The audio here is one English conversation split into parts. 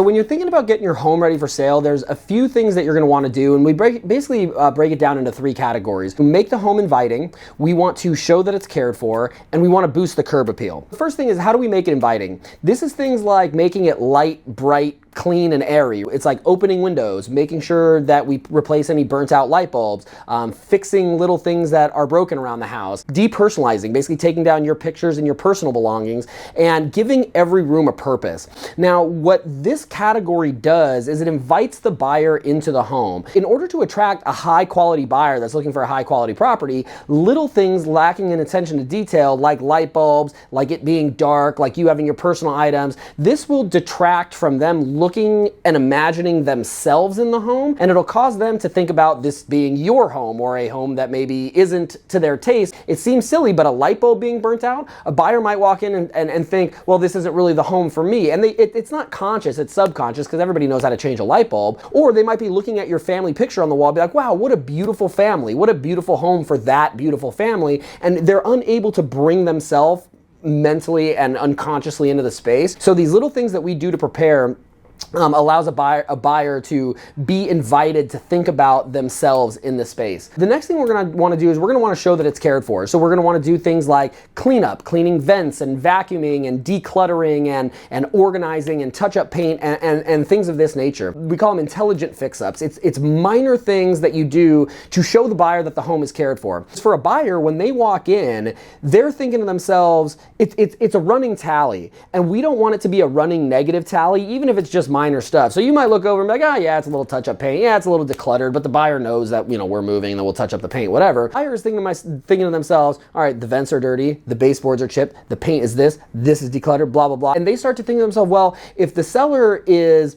So when you're thinking about getting your home ready for sale, there's a few things that you're going to want to do, and we basically break it down into 3 categories. We make the home inviting, we want to show that it's cared for, and we want to boost the curb appeal. The first thing is, how do we make it inviting? This is things like making it light, bright, clean and airy. It's like opening windows, making sure that we replace any burnt out light bulbs, fixing little things that are broken around the house, depersonalizing, basically taking down your pictures and your personal belongings, and giving every room a purpose. Now, what this category does is it invites the buyer into the home. In order to attract a high quality buyer that's looking for a high quality property, little things lacking in attention to detail, like light bulbs, like it being dark, like you having your personal items, this will detract from them looking and imagining themselves in the home, and it'll cause them to think about this being your home or a home that maybe isn't to their taste. It seems silly, but a light bulb being burnt out, a buyer might walk in and think, well, this isn't really the home for me. And it's not conscious, it's subconscious, because everybody knows how to change a light bulb. Or they might be looking at your family picture on the wall and be like, wow, what a beautiful family, what a beautiful home for that beautiful family. And they're unable to bring themselves mentally and unconsciously into the space. So these little things that we do to prepare allows a buyer to be invited to think about themselves in the space. The next thing we're going to want to do is we're going to want to show that it's cared for. So we're going to want to do things like cleanup, cleaning vents and vacuuming and decluttering and organizing and touch-up paint and things of this nature. We call them intelligent fix-ups. It's minor things that you do to show the buyer that the home is cared for. For a buyer, when they walk in, they're thinking to themselves, it's a running tally, and we don't want it to be a running negative tally, even if it's just minor stuff. So you might look over and be like, oh yeah, it's a little touch-up paint. Yeah, it's a little decluttered, but the buyer knows that, we're moving and then we'll touch up the paint, whatever. Buyer is thinking to themselves, all right, the vents are dirty, the baseboards are chipped, the paint is this is decluttered, blah, blah, blah. And they start to think to themselves, well, if the seller is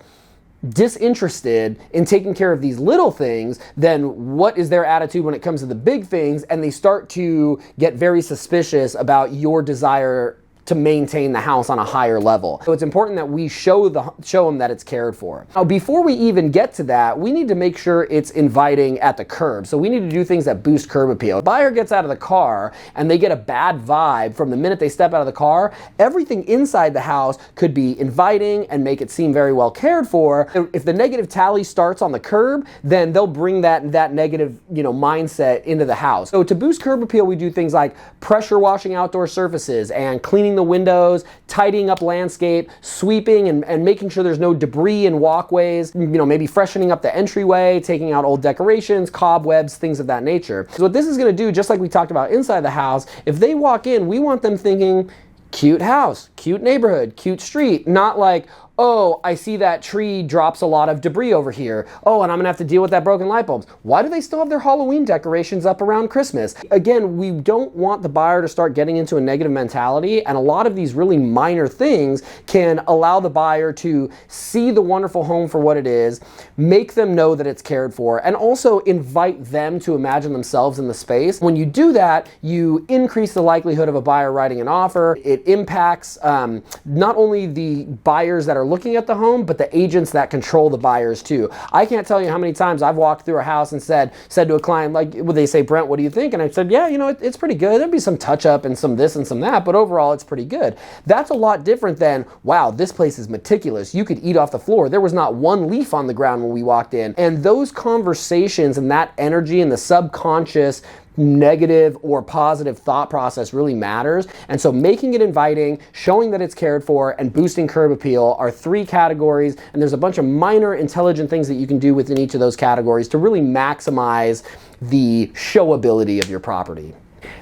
disinterested in taking care of these little things, then what is their attitude when it comes to the big things? And they start to get very suspicious about your desire to maintain the house on a higher level. So it's important that we show them that it's cared for. Now, before we even get to that, we need to make sure it's inviting at the curb. So we need to do things that boost curb appeal. If a buyer gets out of the car and they get a bad vibe from the minute they step out of the car, everything inside the house could be inviting and make it seem very well cared for. If the negative tally starts on the curb, then they'll bring that negative, mindset into the house. So to boost curb appeal, we do things like pressure washing outdoor surfaces and cleaning the windows, tidying up landscape, sweeping and making sure there's no debris in walkways, maybe freshening up the entryway, taking out old decorations, cobwebs, things of that nature. So what this is going to do, just like we talked about inside the house, if they walk in, we want them thinking, cute house, cute neighborhood, cute street, not like, oh, I see that tree drops a lot of debris over here. Oh, and I'm gonna have to deal with that broken light bulbs. Why do they still have their Halloween decorations up around Christmas? Again, we don't want the buyer to start getting into a negative mentality, and a lot of these really minor things can allow the buyer to see the wonderful home for what it is, make them know that it's cared for, and also invite them to imagine themselves in the space. When you do that, you increase the likelihood of a buyer writing an offer. It impacts not only the buyers that are looking at the home, but the agents that control the buyers too. I can't tell you how many times I've walked through a house and said to a client, like, would they say, Brent, what do you think? And I said, yeah, it's pretty good. There'd be some touch up and some this and some that, but overall it's pretty good. That's a lot different than, wow, this place is meticulous. You could eat off the floor. There was not one leaf on the ground when we walked in. And those conversations and that energy and the subconscious negative or positive thought process really matters. And so making it inviting, showing that it's cared for, and boosting curb appeal are 3 categories, and there's a bunch of minor intelligent things that you can do within each of those categories to really maximize the showability of your property.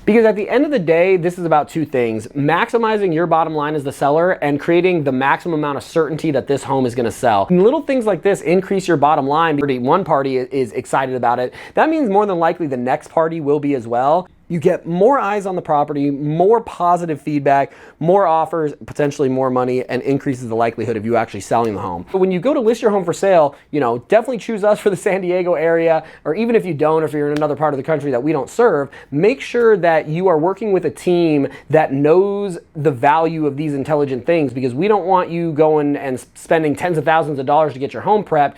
Because at the end of the day, this is about 2 things: maximizing your bottom line as the seller and creating the maximum amount of certainty that this home is going to sell. And little things like this increase your bottom line. One party is excited about it. That means more than likely the next party will be as well. You get more eyes on the property, more positive feedback, more offers, potentially more money, and increases the likelihood of you actually selling the home. But when you go to list your home for sale, definitely choose us for the San Diego area, or even if you don't, if you're in another part of the country that we don't serve, make sure that you are working with a team that knows the value of these intelligent things, because we don't want you going and spending tens of thousands of dollars to get your home prepped,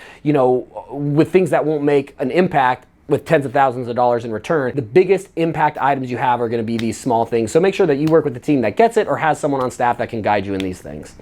with things that won't make an impact with tens of thousands of dollars in return. The biggest impact items you have are going to be these small things. So make sure that you work with a team that gets it or has someone on staff that can guide you in these things.